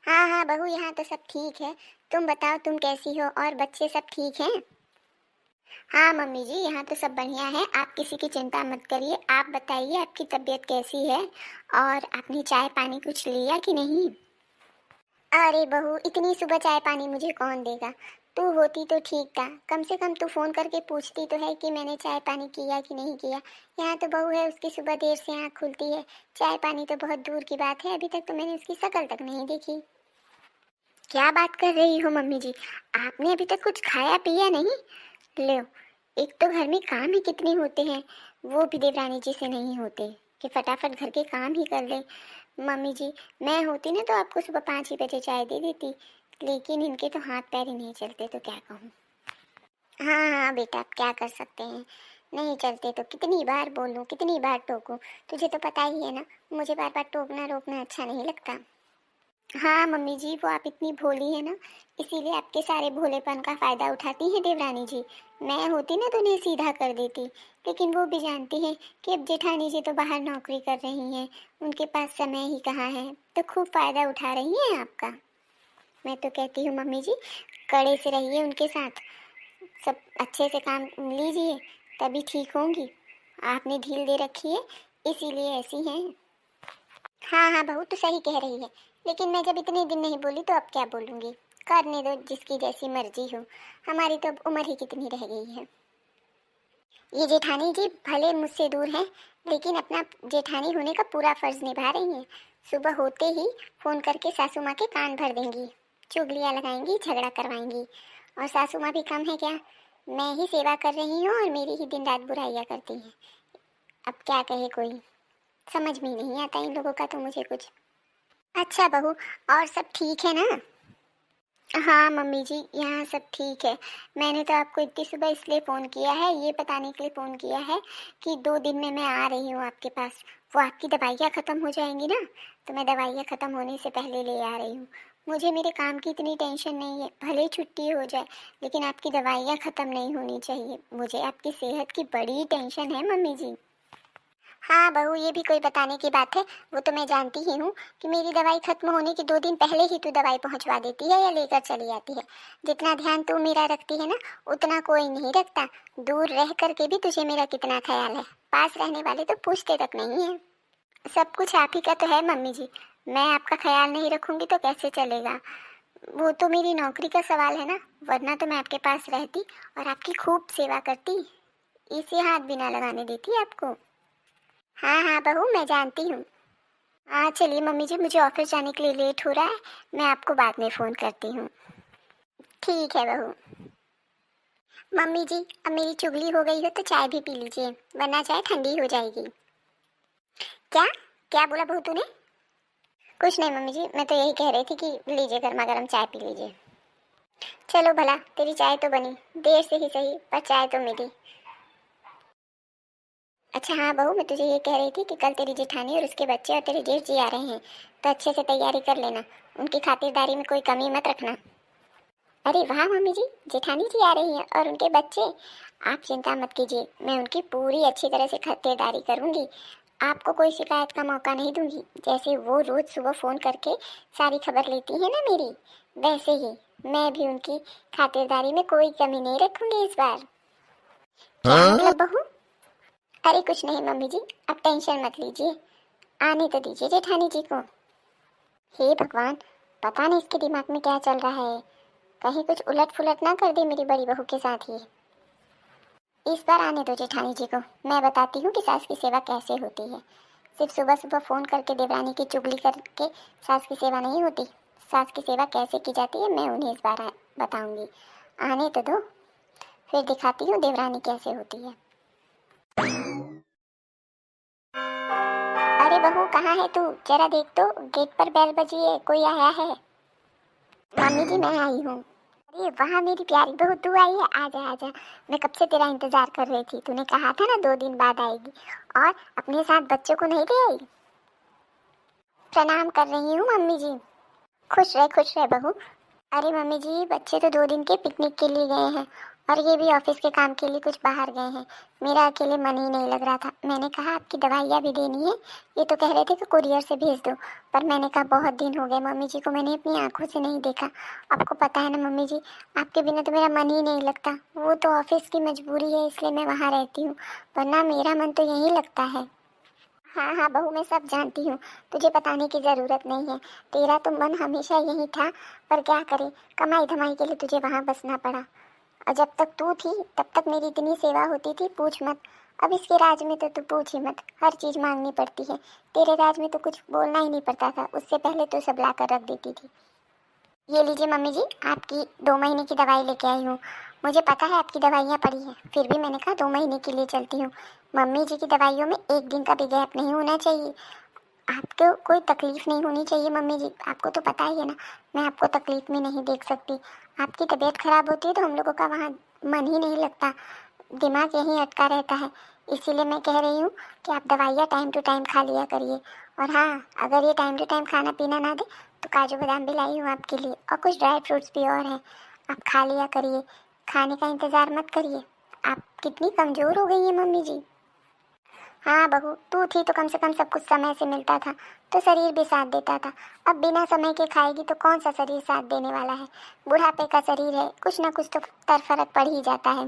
हाँ हाँ बहू, यहाँ तो सब ठीक है। तुम बताओ, तुम कैसी हो और बच्चे सब ठीक हैं? हाँ मम्मी जी, यहाँ तो सब बढ़िया है। आप किसी की चिंता मत करिए। आप बताइए, आपकी तबीयत कैसी है और आपने चाय पानी कुछ लिया कि नहीं? अरे बहू, इतनी सुबह चाय पानी मुझे कौन देगा? तू होती तो ठीक था, कम से कम तू फोन करके पूछती तो है कि मैंने चाय पानी किया कि नहीं किया। यहाँ तो बहू है, उसकी सुबह देर से आँख खुलती है। चाय पानी तो बहुत दूर की बात है, अभी तक तो मैंने उसकी शक्ल तक नहीं देखी। क्या बात कर रही हो मम्मी जी? आपने अभी तक कुछ खाया पिया नहीं? लो, एक तो घर में काम ही कितने होते हैं, वो भी देवरानी जी से नहीं होते कि फटाफट घर के काम ही कर ले। मम्मी जी, मैं होती ना तो आपको सुबह 5 ही बजे चाय दे देती, लेकिन इनके तो हाथ पैर ही नहीं चलते, तो क्या कहूँ। हाँ हाँ बेटा, आप क्या कर सकते हैं। नहीं चलते तो कितनी बार बोलूँ, कितनी बार टोकूँ। तुझे तो पता ही है ना, मुझे बार बार टोकना रोकना अच्छा नहीं लगता। हाँ मम्मी जी, वो आप इतनी भोली है ना, इसीलिए आपके सारे भोलेपन का फ़ायदा उठाती हैं देवरानी जी। मैं होती ना तो उन्हें सीधा कर देती, लेकिन वो भी जानती हैं कि अब जेठानी जी तो बाहर नौकरी कर रही हैं, उनके पास समय ही कहाँ है, तो खूब फ़ायदा उठा रही हैं आपका। मैं तो कहती हूँ मम्मी जी, कड़े से रहिए उनके साथ, सब अच्छे से काम लीजिए, तभी ठीक होंगी। आपने ढील दे रखी है, इसीलिए ऐसी हैं। हाँ हाँ बहू, तो सही कह रही है, लेकिन मैं जब इतने दिन नहीं बोली तो अब क्या बोलूँगी। करने दो, जिसकी जैसी मर्जी हो। हमारी तो अब उम्र ही कितनी रह गई है। ये जेठानी जी भले मुझसे दूर हैं, लेकिन अपना जेठानी होने का पूरा फर्ज निभा रही हैं। सुबह होते ही फ़ोन करके सासू माँ के कान भर देंगी, चुगलियाँ लगाएंगी, झगड़ा करवाएंगी। और सासू माँ भी कम है क्या? मैं ही सेवा कर रही हूँ और मेरी ही दिन रात बुराइयाँ करती हैं। अब क्या कहे कोई, समझ में ही नहीं आता इन लोगों का तो मुझे कुछ। अच्छा बहू, और सब ठीक है ना? हाँ मम्मी जी, यहाँ सब ठीक है। मैंने तो आपको इतनी सुबह इसलिए फ़ोन किया है, ये बताने के लिए फ़ोन किया है कि 2 दिन में मैं आ रही हूँ आपके पास। वो आपकी दवाइयाँ ख़त्म हो जाएंगी ना, तो मैं दवाइयाँ ख़त्म होने से पहले ले आ रही हूँ। मुझे मेरे काम की इतनी टेंशन नहीं है, भले ही छुट्टी हो जाए, लेकिन आपकी दवाइयाँ ख़त्म नहीं होनी चाहिए। मुझे आपकी सेहत की बड़ी टेंशन है मम्मी जी। हाँ बहू, ये भी कोई बताने की बात है? वो तो मैं जानती ही हूँ कि मेरी दवाई खत्म होने के 2 दिन पहले ही तू दवाई पहुँचवा देती है या लेकर चली जाती है। जितना ध्यान तू मेरा रखती है ना, उतना कोई नहीं रखता। दूर रह कर के भी तुझे मेरा कितना ख्याल है, पास रहने वाले तो पूछते तक नहीं है। सब कुछ आप ही का तो है मम्मी जी, मैं आपका ख्याल नहीं रखूँगी तो कैसे चलेगा। वो तो मेरी नौकरी का सवाल है ना, वरना तो मैं आपके पास रहती और आपकी खूब सेवा करती, इसे हाथ भी ना लगाने देती आपको। हाँ हाँ बहू, मैं जानती हूँ। हाँ चलिए मम्मी जी, मुझे ऑफिस जाने के लिए लेट हो रहा है, मैं आपको बाद में फ़ोन करती हूँ। ठीक है बहू। मम्मी जी, अब मेरी चुगली हो गई हो तो चाय भी पी लीजिए, वरना चाय ठंडी हो जाएगी। क्या? क्या बोला बहू तूने? कुछ नहीं मम्मी जी, मैं तो यही कह रही थी कि लीजिए, गर्मा गर्म चाय पी लीजिए। चलो भला, तेरी चाय तो बनी, देर से ही सही, पर चाय तो मिली। अच्छा हाँ बहू, मैं तुझे ये कह रही थी कि कल तेरी जेठानी और उसके बच्चे और तेरे जेठ जी आ रहे हैं, तो अच्छे से तैयारी कर लेना, उनकी खातिरदारी में कोई कमी मत रखना। अरे वाह मम्मी जी, जेठानी जी आ रही हैं और उनके बच्चे। आप चिंता मत कीजिए, मैं उनकी पूरी अच्छी तरह से खातिरदारी करूंगी। आपको कोई शिकायत का मौका नहीं दूंगी। जैसे वो रोज सुबह फ़ोन करके सारी खबर लेती है ना मेरी, वैसे ही मैं भी उनकी खातिरदारी में कोई कमी नहीं रखूंगी इस बार। क्या मतलब बहू? अरे कुछ नहीं मम्मी जी, आप टेंशन मत लीजिए, आने तो दीजिए जेठानी जी को। हे भगवान, पता नहीं इसके दिमाग में क्या चल रहा है, कहीं कुछ उलट फुलट ना कर दे मेरी बड़ी बहू के साथ ही। इस बार आने दो जेठानी जी को, मैं बताती हूँ कि सास की सेवा कैसे होती है। सिर्फ सुबह सुबह फ़ोन करके देवरानी की चुगली करके सास की सेवा नहीं होती। सास की सेवा कैसे की जाती है मैं उन्हें इस बार बताऊंगी। आने तो दो, फिर दिखाती हूँ देवरानी कैसे होती है। अरे बहू, कहाँ है तू? जरा देख तो, गेट पर बेल बजी है, कोई आया है? मम्मी जी, मैं आई हूँ। अरे वाह मेरी प्यारी बहू, तू आई है, आजा आजा। मैं कब से तेरा इंतजार कर रही थी, तूने कहा था ना 2 दिन बाद आएगी, और अपने साथ बच्चों को नहीं ले आई? प्रणाम कर रही हूँ मम्मी जी। खुश रह बहू। अरे मम्मी जी, बच्चे तो 2 दिन के पिकनिक के लिए गए हैं और ये भी ऑफिस के काम के लिए कुछ बाहर गए हैं। मेरा अकेले मन ही नहीं लग रहा था। मैंने कहा आपकी दवाइयाँ भी देनी है, ये तो कह रहे थे कि कुरियर से भेज दो, पर मैंने कहा बहुत दिन हो गए मम्मी जी को मैंने अपनी आंखों से नहीं देखा। आपको पता है ना मम्मी जी, आपके बिना तो मेरा मन ही नहीं लगता। वो तो ऑफिस की मजबूरी है इसलिए मैं वहाँ रहती हूँ, वरना मेरा मन तो यहीं लगता है। हाँ हाँ बहू, मैं सब जानती हूँ, तुझे बताने की ज़रूरत नहीं है। तेरा तो मन हमेशा यही था, पर क्या करे, कमाई धमाई के लिए तुझे वहाँ बसना पड़ा। और जब तक तू थी तब तक मेरी इतनी सेवा होती थी, पूछ मत। अब इसके राज में तो तू पूछ ही मत, हर चीज़ मांगनी पड़ती है। तेरे राज में तो कुछ बोलना ही नहीं पड़ता था, उससे पहले तो सब ला कर रख देती थी। ये लीजिए मम्मी जी, आपकी 2 महीने की दवाई लेके आई हूँ। मुझे पता है आपकी दवाइयाँ पड़ी हैं, फिर भी मैंने कहा 2 महीने के लिए चलती हूँ। मम्मी जी की दवाइयों में एक दिन का भी गैप नहीं होना चाहिए। आपको कोई तकलीफ नहीं होनी चाहिए मम्मी जी, आपको तो पता ही है ना, मैं आपको तकलीफ में नहीं देख सकती। आपकी तबीयत खराब होती है तो हम लोगों का वहाँ मन ही नहीं लगता, दिमाग यहीं अटका रहता है। इसीलिए मैं कह रही हूँ कि आप दवाइयाँ टाइम टू टाइम खा लिया करिए। और हाँ, अगर ये टाइम टू टाइम खाना पीना ना दे तो काजू बादाम भी लाई हूँ आपके लिए, और कुछ ड्राई फ्रूट्स भी और हैं, आप खा लिया करिए। खाने का इंतज़ार मत करिए। आप कितनी कमज़ोर हो गई हैं मम्मी जी। हाँ बहू, तू थी तो कम से कम सब कुछ समय से मिलता था, तो शरीर भी साथ देता था। अब बिना समय के खाएगी तो कौन सा शरीर साथ देने वाला है। बुढ़ापे का शरीर है, कुछ ना कुछ तो फर्क पड़ ही जाता है।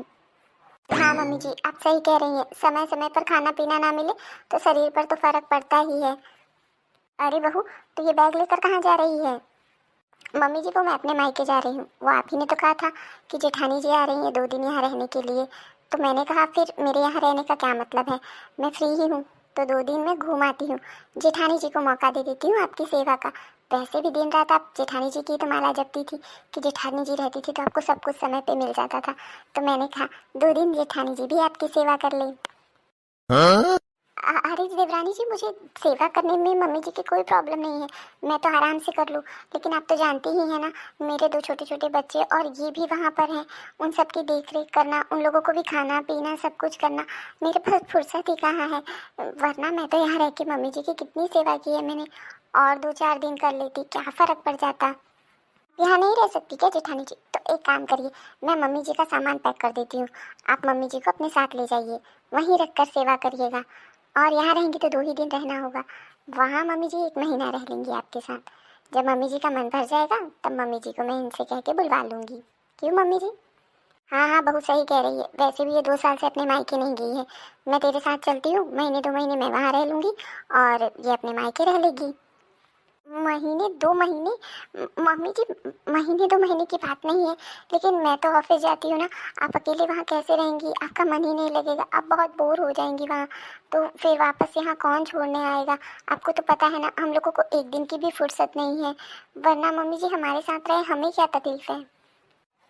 हाँ मम्मी जी, आप सही कह रही हैं, समय समय पर खाना पीना ना मिले तो शरीर पर तो फर्क पड़ता ही है। अरे बहू, तो ये बैग लेकर कहाँ जा रही है। मम्मी जी, वो मैं अपने मायके जा रही हूँ। वो आप ही ने तो कहा था कि जेठानी जी आ रही हैं 2 दिन यहाँ रहने के लिए, तो मैंने कहा फिर मेरे यहाँ रहने का क्या मतलब है, मैं फ्री ही हूँ तो 2 दिन में घूम आती हूँ। जेठानी जी को मौका दे देती हूँ आपकी सेवा का। वैसे भी दिन रात आप जेठानी जी की तो माला जपती थी कि जेठानी जी रहती थी तो आपको सब कुछ समय पे मिल जाता था, तो मैंने कहा 2 दिन जेठानी जी भी आपकी सेवा कर ले। अरे देवरानी जी, मुझे सेवा करने में मम्मी जी की कोई प्रॉब्लम नहीं है, मैं तो आराम से कर लूँ। लेकिन आप तो जानती ही हैं ना, मेरे 2 छोटे छोटे बच्चे और ये भी वहाँ पर हैं, उन सब की देख रेख करना, उन लोगों को भी खाना पीना सब कुछ करना, मेरे पास फुर्सत ही कहाँ है। वरना मैं तो यहाँ रह के मम्मी जी की कितनी सेवा की है मैंने, और 2 4 दिन कर लेती, क्या फ़र्क पड़ जाता। यहाँ नहीं रह सकती क्या जेठानी जी, तो एक काम करिए, मैं मम्मी जी का सामान पैक कर देती हूँ, आप मम्मी जी को अपने साथ ले जाइए, वहीं रख कर सेवा करिएगा। और यहाँ रहेंगी तो 2 ही दिन रहना होगा, वहाँ मम्मी जी 1 महीना रह लेंगी आपके साथ। जब मम्मी जी का मन भर जाएगा तब मम्मी जी को मैं इनसे कह के बुलवा लूँगी। क्यों मम्मी जी। हाँ हाँ, बहुत सही कह रही है, वैसे भी ये 2 साल से अपने मायके नहीं गई है। मैं तेरे साथ चलती हूँ, महीने 2 महीने मैं वहाँ रह लूँगी और ये अपने मायके रह लेगी। महीने 2 महीने, मम्मी जी, महीने 2 महीने की बात नहीं है, लेकिन मैं तो ऑफिस जाती हूँ ना, आप अकेले वहाँ कैसे रहेंगी, आपका मन ही नहीं लगेगा, आप बहुत बोर हो जाएंगी वहाँ, तो फिर वापस यहाँ कौन छोड़ने आएगा। आपको तो पता है ना, हम लोगों को एक दिन की भी फुर्सत नहीं है, वरना मम्मी जी हमारे साथ रहे, हमें क्या तकलीफ है।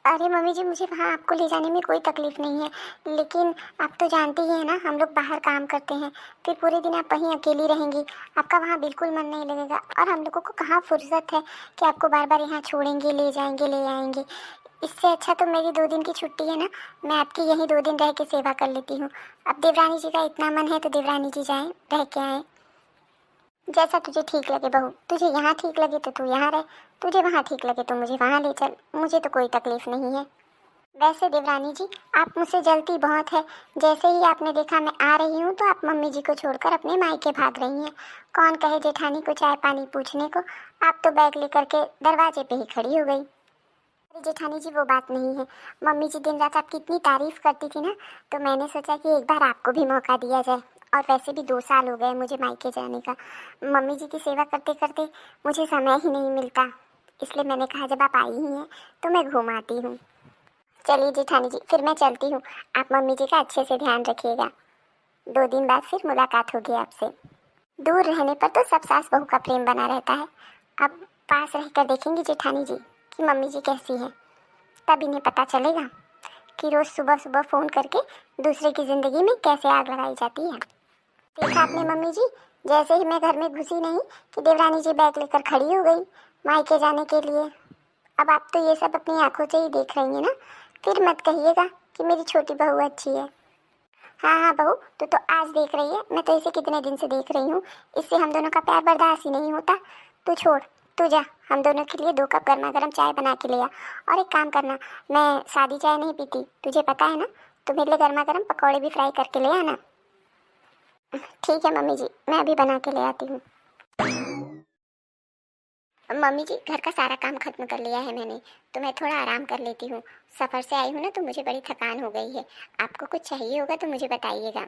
अरे मम्मी जी, मुझे वहाँ आपको ले जाने में कोई तकलीफ़ नहीं है, लेकिन आप तो जानती ही हैं ना, हम लोग बाहर काम करते हैं, फिर पूरे दिन आप वहीं अकेली रहेंगी, आपका वहाँ बिल्कुल मन नहीं लगेगा, और हम लोगों को कहाँ फुर्सत है कि आपको बार बार यहाँ छोड़ेंगे, ले जाएंगे, ले आएंगे। इससे अच्छा तो मेरी 2 दिन की छुट्टी है ना, मैं आपकी यहीं 2 दिन रह के सेवा कर लेती हूँ। अब देवरानी जी का इतना मन है तो देवरानी जी जाएँ, रह के आएँ। जैसा तुझे ठीक लगे बहू, तुझे यहाँ ठीक लगे तो तू यहाँ रह, तुझे वहाँ ठीक लगे तो मुझे वहाँ ले चल, मुझे तो कोई तकलीफ नहीं है। वैसे देवरानी जी, आप मुझसे जलती बहुत है, जैसे ही आपने देखा मैं आ रही हूँ तो आप मम्मी जी को छोड़कर अपने मायके भाग रही हैं। कौन कहे जेठानी को चाय पानी पूछने को, आप तो बैग लेकर के दरवाजे पे ही खड़ी हो गई। अरे जेठानी जी, वो बात नहीं है, मम्मी जी दिन रात आपकी इतनी तारीफ करती थी ना, तो मैंने सोचा कि एक बार आपको भी मौका दिया जाए। और वैसे भी 2 साल हो गए मुझे मायके जाने का, मम्मी जी की सेवा करते करते मुझे समय ही नहीं मिलता, इसलिए मैंने कहा जब आप आई ही हैं तो मैं घूम आती हूँ। चलिए जेठानी जी, फिर मैं चलती हूँ, आप मम्मी जी का अच्छे से ध्यान रखिएगा। 2 दिन बाद फिर मुलाकात होगी आपसे। दूर रहने पर तो सब सास बहू का प्रेम बना रहता है, अब पास रहकर देखेंगी जेठानी जी कि मम्मी जी कैसी हैं, तब इन्हें पता चलेगा कि रोज़ सुबह सुबह फ़ोन करके दूसरे की ज़िंदगी में कैसे आग लगाई जाती है। देखा आपने मम्मी जी, जैसे ही मैं घर में घुसी नहीं कि देवरानी जी बैग लेकर खड़ी हो गई मायके जाने के लिए। अब आप तो ये सब अपनी आंखों से ही देख रही हैं ना, फिर मत कहिएगा कि मेरी छोटी बहू अच्छी है। हाँ हाँ बहू, तो आज देख रही है, मैं तो इसे कितने दिन से देख रही हूँ, इससे हम दोनों का प्यार बर्दाश्त ही नहीं होता। तू छोड़, तू जा, हम दोनों के लिए 2 कप गर्मा गर्म चाय बना के ले आ। और एक काम करना, मैं सादी चाय नहीं पीती, तुझे पता है ना, तो मेरे लिए गर्मा गर्म पकौड़े भी फ्राई करके ले आना। ठीक है मम्मी जी, मैं अभी बना के ले आती हूँ। मम्मी जी, घर का सारा काम खत्म कर लिया है मैंने, तो मैं थोड़ा आराम कर लेती हूँ। सफ़र से आई हूँ ना, तो मुझे बड़ी थकान हो गई है। आपको कुछ चाहिए होगा तो मुझे बताइएगा।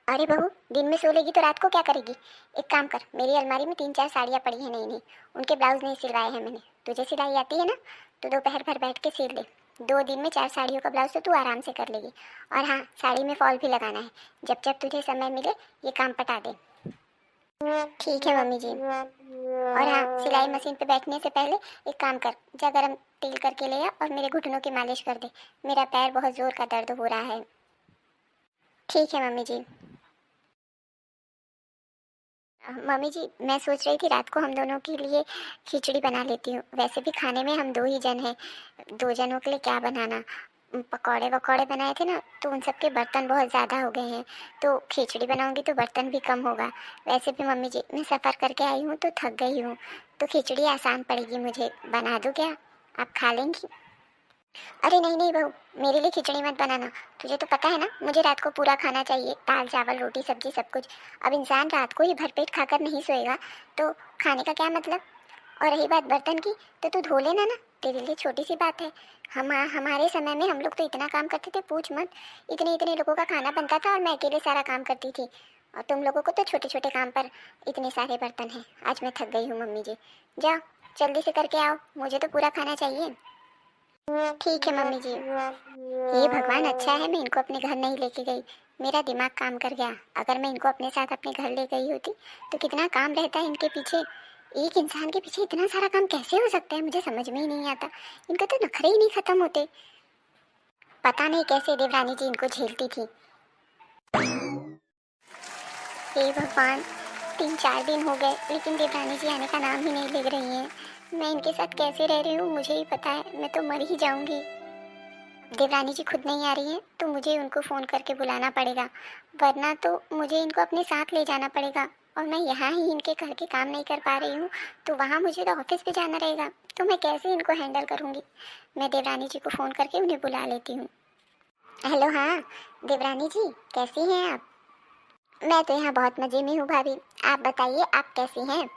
अरे बहू, दिन में सो लेगी तो रात को क्या करेगी? एक काम कर, मेरी अलमारी में 3-4 साड़ियाँ पड़ी हैं नई नई, उनके ब्लाउज नहीं सिलवाए हैं मैंने। तुझे सिलाई आती है ना, तो दोपहर भर बैठ के सिल ले। 2 दिन में 4 साड़ियों का ब्लाउज तो तू आराम से कर लेगी। और हाँ, साड़ी में फॉल भी लगाना है। जब जब तुझे समय मिले ये काम पटा दे। ठीक है मम्मी जी। और हाँ, सिलाई मशीन पे बैठने से पहले एक काम कर, जा गरम तेल करके ले आ और मेरे घुटनों की मालिश कर दे। मेरा पैर बहुत ज़ोर का दर्द हो रहा है। ठीक है मम्मी जी। मम्मी जी, मैं सोच रही थी रात को हम दोनों के लिए खिचड़ी बना लेती हूँ। वैसे भी खाने में हम 2 ही जन हैं, 2 जनों के लिए क्या बनाना। पकौड़े वकौड़े बनाए थे ना, तो उन सब के बर्तन बहुत ज़्यादा हो गए हैं, तो खिचड़ी बनाऊंगी तो बर्तन भी कम होगा। वैसे भी मम्मी जी, मैं सफ़र करके आई हूँ तो थक गई हूँ, तो खिचड़ी आसान पड़ेगी मुझे। बना दूँ क्या? आप खा लेंगी? अरे नहीं नहीं बहू, मेरे लिए खिचड़ी मत बनाना। तुझे तो पता है ना, मुझे रात को पूरा खाना चाहिए, दाल चावल रोटी सब्जी सब कुछ। अब इंसान रात को ही भरपेट खाकर नहीं सोएगा, तो खाने का क्या मतलब। और रही बात बर्तन की, तो तू धो लेना ना, तेरे लिए छोटी सी बात है। हमारे समय में हम लोग तो इतना काम करते थे, पूछ मत। इतने इतने लोगों का खाना बनता था और मैं अकेले सारा काम करती थी। और तुम लोगों को तो छोटे छोटे काम पर इतने सारे बर्तन हैं। आज मैं थक गई हूँ मम्मी जी। जाओ, जल्दी से करके आओ, मुझे तो पूरा खाना चाहिए। ठीक है मम्मी जी। ये भगवान अच्छा है मैं इनको अपने घर नहीं लेके गई। मेरा दिमाग काम कर गया। अगर मैं इनको अपने साथ अपने घर ले गई होती तो कितना काम रहता है इनके पीछे। एक इंसान के पीछे इतना सारा काम कैसे हो सकता है, मुझे समझ में ही नहीं आता। इनका तो नखरे ही नहीं खत्म होते। पता नहीं कैसे देवरानी जी इनको झेलती थी। हे भगवान, 3-4 दिन हो गए लेकिन देवरानी जी आने का नाम ही नहीं ले रही हैं। मैं इनके साथ कैसे रह रही हूँ मुझे ही पता है, मैं तो मर ही जाऊंगी। देवरानी जी खुद नहीं आ रही हैं तो मुझे उनको फ़ोन करके बुलाना पड़ेगा, वरना तो मुझे इनको अपने साथ ले जाना पड़ेगा। और मैं यहाँ ही इनके घर के काम नहीं कर पा रही हूँ, तो वहाँ मुझे तो ऑफिस भी जाना रहेगा, तो मैं कैसे इनको हैंडल करूँगी। मैं देवरानी जी को फ़ोन करके उन्हें बुला लेती हूँ। हेलो, हाँ देवरानी जी, कैसी हैं आप? मैं तो यहाँ बहुत मज़े में हूँ भाभी, आप बताइए आप कैसी हैं?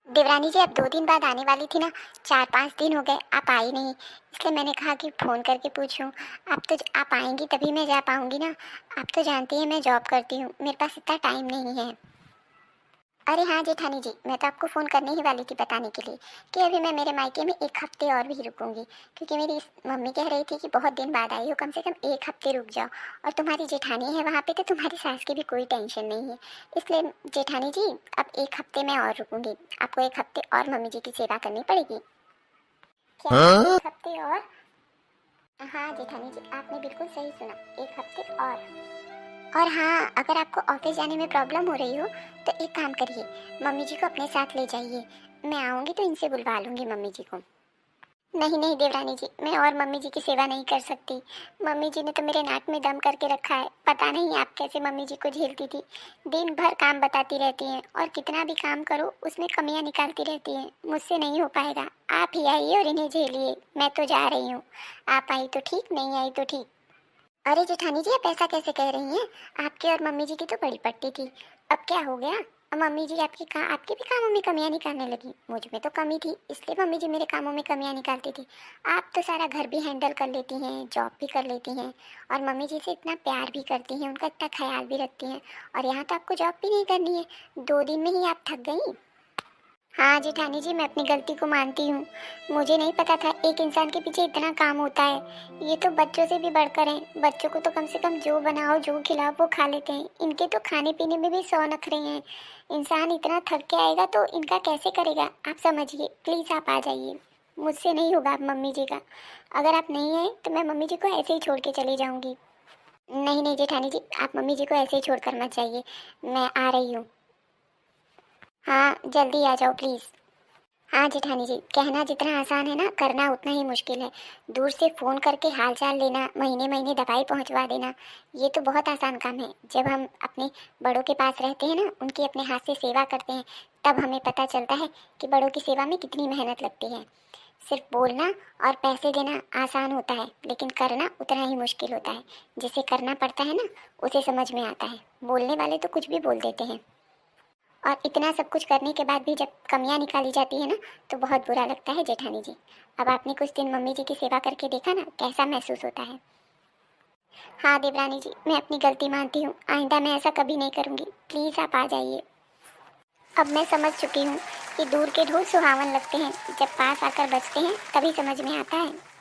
देवरानी जी, अब 2 दिन बाद आने वाली थी ना, 4-5 दिन हो गए आप आई नहीं, इसलिए मैंने कहा कि फ़ोन करके पूछूं। आप तो आप आएंगी तभी मैं जा पाऊंगी ना। आप तो जानती हैं मैं जॉब करती हूँ, मेरे पास इतना टाइम नहीं है। अरे हाँ जेठानी जी, मैं तो आपको फ़ोन करने ही वाली थी बताने के लिए कि अभी मैं मेरे मायके में 1 हफ्ते और भी रुकूंगी, क्योंकि मेरी मम्मी कह रही थी कि बहुत दिन बाद आई हो, कम से कम 1 हफ्ते रुक जाओ। और तुम्हारी जेठानी है वहाँ पे, तो तुम्हारी सास की भी कोई टेंशन नहीं है। इसलिए जेठानी जी, अब 1 हफ्ते मैं और रुकूंगी। आपको 1 हफ्ते और मम्मी जी की सेवा करनी पड़ेगी। क्या 1 हफ्ते और? हाँ जेठानी जी, आपने बिल्कुल सही सुना, 1 हफ्ते और हाँ, अगर आपको ऑफिस जाने में प्रॉब्लम हो रही हो तो एक काम करिए, मम्मी जी को अपने साथ ले जाइए। मैं आऊँगी तो इनसे बुलवा लूँगी मम्मी जी को। नहीं नहीं देवरानी जी, मैं और मम्मी जी की सेवा नहीं कर सकती। मम्मी जी ने तो मेरे नाक में दम करके रखा है। पता नहीं आप कैसे मम्मी जी को झेलती थी। दिन भर काम बताती रहती हैं और कितना भी काम करो उसमें कमियां निकालती रहती हैं। मुझसे नहीं हो पाएगा, आप ही आइए और इन्हें झेलिए। मैं तो जा रही हूँ, आप आई तो ठीक, नहीं आई तो ठीक। अरे जेठानी जी, आप ऐसा कैसे कह रही हैं? आपके और मम्मी जी की तो बड़ी पट्टी थी, अब क्या हो गया? अब मम्मी जी आपके भी कामों में कमियां निकालने लगी। मुझ में तो कमी थी, इसलिए मम्मी जी मेरे कामों में कमियां निकालती थी। आप तो सारा घर भी हैंडल कर लेती हैं, जॉब भी कर लेती हैं और मम्मी जी से इतना प्यार भी करती हैं, उनका इतना ख्याल भी रखती हैं। और यहाँ तो आपको जॉब भी नहीं करनी है, 2 दिन में ही आप थक गई। हाँ जेठानी जी, मैं अपनी गलती को मानती हूँ। मुझे नहीं पता था एक इंसान के पीछे इतना काम होता है। ये तो बच्चों से भी बढ़कर हैं। बच्चों को तो कम से कम जो बनाओ जो खिलाओ वो खा लेते हैं, इनके तो खाने पीने में भी 100 नखरे हैं। इंसान इतना थक के आएगा तो इनका कैसे करेगा? आप समझिए, प्लीज़ आप आ जाइए। मुझसे नहीं होगा आप मम्मी जी का। अगर आप नहीं आए तो मैं मम्मी जी को ऐसे ही छोड़ के चली जाऊँगी। नहीं नहीं जेठानी जी, आप मम्मी जी को ऐसे ही छोड़ कर मत जाइए, मैं आ रही हूँ। हाँ जल्दी आ जाओ प्लीज़। हाँ जेठानी जी, कहना जितना आसान है ना, करना उतना ही मुश्किल है। दूर से फ़ोन करके हालचाल लेना, महीने महीने दवाई पहुंचवा देना, ये तो बहुत आसान काम है। जब हम अपने बड़ों के पास रहते हैं ना, उनकी अपने हाथ से सेवा करते हैं, तब हमें पता चलता है कि बड़ों की सेवा में कितनी मेहनत लगती है। सिर्फ बोलना और पैसे देना आसान होता है, लेकिन करना उतना ही मुश्किल होता है। जिसे करना पड़ता है ना, उसे समझ में आता है। बोलने वाले तो कुछ भी बोल देते हैं। और इतना सब कुछ करने के बाद भी जब कमियां निकाली जाती है ना, तो बहुत बुरा लगता है जेठानी जी। अब आपने कुछ दिन मम्मी जी की सेवा करके देखा ना, कैसा महसूस होता है। हाँ देवरानी जी, मैं अपनी गलती मानती हूँ। आइंदा मैं ऐसा कभी नहीं करूँगी। प्लीज़ आप आ जाइए। अब मैं समझ चुकी हूँ कि दूर के ढोल सुहावन लगते हैं, जब पास आकर बजते हैं तभी समझ में आता है।